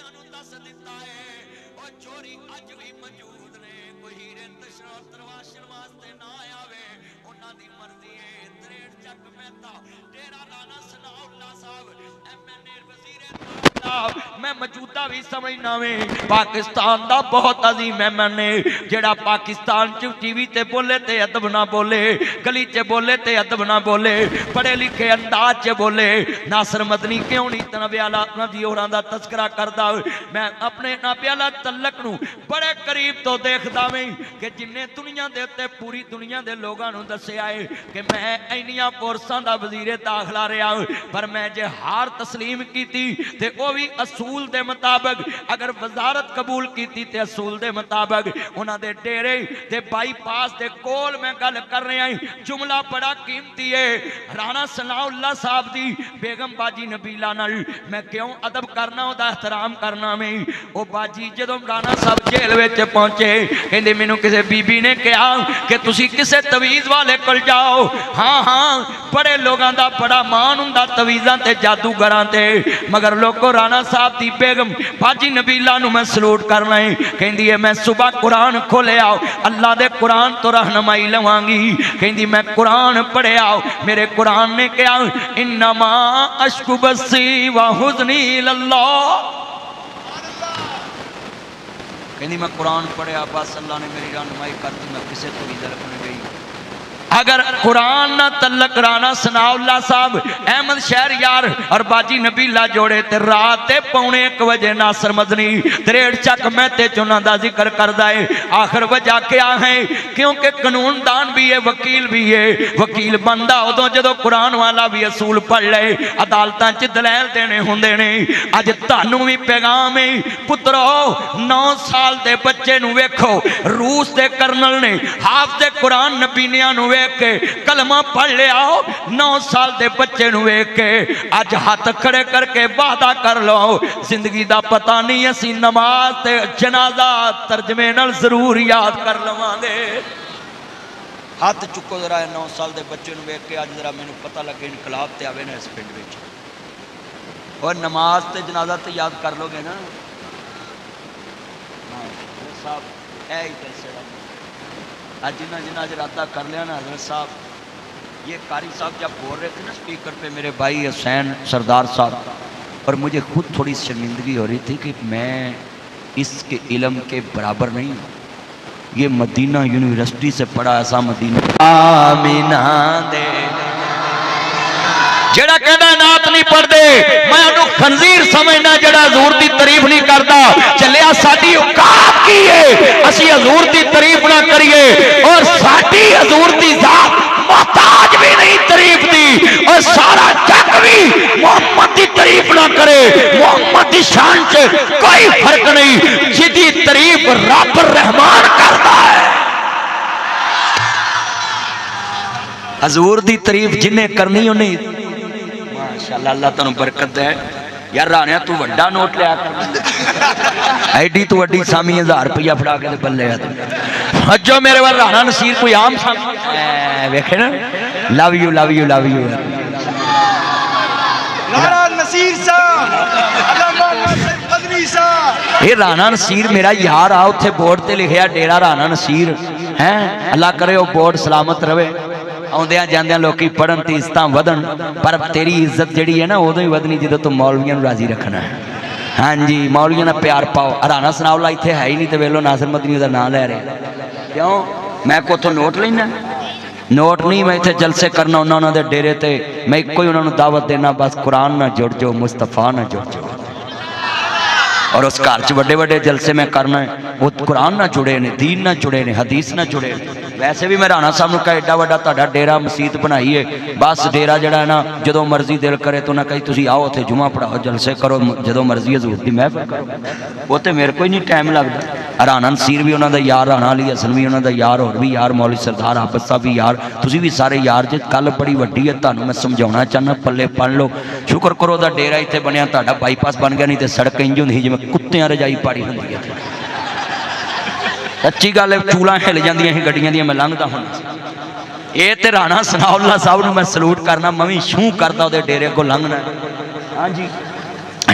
چوریاں نو دس دیتا ہے وہ چوری اج بھی موجود نے کوئی ہیرے تراشن واسطے نہ آوے انہاں دی مرضی ہے تریڑ چک مہتا ڈیرا رانا ثناء اللہ صاحب MNA وزیر میں موجودہ بھی سمجھنا میں پاکستان دا بہت عظیم MNA جڑا پاکستان ٹی وی تے بولے تے ادب نہ بولے گلی چ بولے تے ادب نہ بولے پڑھے لکھے انداز چ بولے ناصر مدنی کیوں نہیں نبی اعلی نبی اوراں دا تذکرہ کردا میں اپنے نبی اعلی تعلق نو بڑے قریب تو دیکھدا میں کہ جننے دنیا دے تے پوری دنیا دے لوگاں نو دسیا ہے کہ میں اینیاں کورساں دا وزیر داخلہ رہا پر میں جے ہار تسلیم کیتی تے او بھی اصول دے مطابق اگر وزارت قبول کیتی تے اصول دے مطابق انہاں دے ڈیرے تے بائی پاس دے کول میں گل کر رہا ہوں جملہ بڑا قیمتی ہے رانا ثناء اللہ صاحب دی بیگم باجی نبیلہ نال میں کیوں ادب کرنا او دا احترام کرنا میں او باجی جدوں رانا صاحب جیل وچ پہنچے کہندے مینوں کسے بی بی نے کہا کہ تسی کسے تویز والے کول جاؤ ہاں ہاں بڑے لوگاں دا بڑا مان ہوندا تویزاں تے جادوگراں تے مگر لوگو رانا صاحب دی بیگم باجی نبیلہ نو میں سلوٹ کرنا ہے کہندی ہے میں صبح قرآن کھولے آؤ اللہ دے قرآن تو رہنمائی لوانگی کہندی میں قرآن پڑھے آؤ میرے قرآن نے کہا انما اشکو بسی و حزنی اللہ کہندی میں قرآن پڑھے آؤ بس اللہ نے میری رہنمائی کر دی میں کسے تو بھی رکھنے گئی اگر قرآن نہ تعلق رانا ثناء اللہ صاحب احمد شہر یار اور باجی نبیلہ جوڑے تے رات 1:45 ناصر مدنی تریڑ چک مہتے چنہ دا ذکر کردہ ہے آخر وجہ کیا ہے کیونکہ قانون دان بھی ہے وکیل بھی ہے وکیل بندہ ادھوں جدو قرآن والا بھی اصول پڑھ لے عدالتاں چ دلیل دینے ہوندے نے اج تانوں بھی پیغام ہے پترو 9 سال دے بچے نو ویکھو روس دے کرنل نے حافظ قرآن نبینیاں نو کے کلمہ پڑھ لے آؤ 9 سال دے بچے نو ایک کے آج ہاتھ کھڑے کر کے وعدہ کر لو زندگی دا پتہ نہیں اسی نماز تے جنازہ ترجمے نال ضرور یاد کر لوانگے ہاتھ چکو ذرا 9 سال دے بچے نو ایک کے آج ذرا میں نو پتہ لگے انقلاب تے آوے نا اس پنڈ وچ اور نماز تے جنازہ تے یاد کر لو گے نا صاحب اے ہی پیسے آج جنہ ارادہ کر لیا نا حضرت صاحب یہ قاری صاحب جب بول رہے تھے نا سپیکر پہ میرے بھائی حسین سردار صاحب اور مجھے خود تھوڑی شرمندگی ہو رہی تھی کہ میں اس کے علم کے برابر نہیں ہوں یہ مدینہ یونیورسٹی سے پڑھا ایسا مدینہ آمینہ دے جڑا کہنا نات نہیں پڑھ دے میں انہوں خنزیر سمجھنا جڑا حضور دی تعریف نہیں کرتا چلیا ساڈی اوقات کی ہے اسی حضور دی تعریف نہ کریے اور ساڈی حضور دی ذات محتاج بھی نہیں تعریف دی اور سارا جگ بھی محمد دی تعریف نہ کرے محمد دی شان سے کوئی فرق نہیں جدی تعریف رب الرحمان کرتا ہے حضور دی تعریف جنہیں کرنی انہیں ماشاءاللہ اللہ تنو برکت ہے یار رانیا تو وڈا نوٹ لیا کر ایڈی تو وڈی سامی 1000 روپیہ پھڑا کے بل لیا تو جو میرے بار رانا نصیر کوئی عام سامی ویکھے نا love you love you love you Rana Naseer صاحب یہ رانا نصیر میرا یار آؤ تھے بورڈ تے لکھیا ڈیرا رانا نصیر ہیں اللہ کرے وہ بورڈ سلامت رہے آندیاں جاندیاں لوکی پڑھن تی عزتاں ودن پر تیری عزت جڑی ہے نا وہ ہی ودنی جدو تم مولویاں راضی رکھنا ہے ہاں جی مولویاں نا پیار پاؤ رانا ثناء اللہ اتھے ہے ہی نہیں تے ویلو ناصر مدنی دا نام لے رہے کیوں میں کو تو نوٹ لینا نوٹ نہیں میں اتھے جلسے کرنا انہوں دے ڈیرے تے میں کوئی انہوں دعوت دینا بس قرآن نہ جڑ جو مصطفیٰ نہ جڑ جو اور اس کارچ بڑے بڑے جلسے میں کرنا ہے وہ قرآن نہ جڑے نے دین نہ جڑے نے حدیث نہ جڑے نے ویسے بھی میں رانا صاحب نے کہا ایڈا وڈا تہاڈا ڈیرا مسجد بنائی ہے بس ڈیرا جڑا ہے نا جدو مرضی دل کرے تو نہ کہیں تسی آؤ تے جمعہ پڑھاؤ جلسے کرو جدو مرضی حضور دی محفل کرو وہ تے میرے کو ہی نہیں ٹائم لگتا رانا نصیر بھی انہاں دا یار رانا علی حسن بھی انہاں دا یار اور بھی یار مولوی سردار حافظ صاحب بھی یار تسی بھی سارے یار جے کل بڑی وڈی ہے تانوں میں سمجھاؤنا چاہنا پلے پڑھ لو شکر کرو دا ڈیرا ایتھے بنیا تہاڈا بائی پاس بن گیا نہیں تے سڑک انج ہوندی جویں کتیاں رجائی پاڑی ہوندی ہے اچھی گل ہے چولاں ہل جاندیاں ہی گڈیاں دیاں میں لنگدا ہوں اے تے رانا ثناء اللہ صاحب نوں میں سلوٹ کرنا میں وی شوں کردا اودے ڈیرے کو لنگنا ہاں جی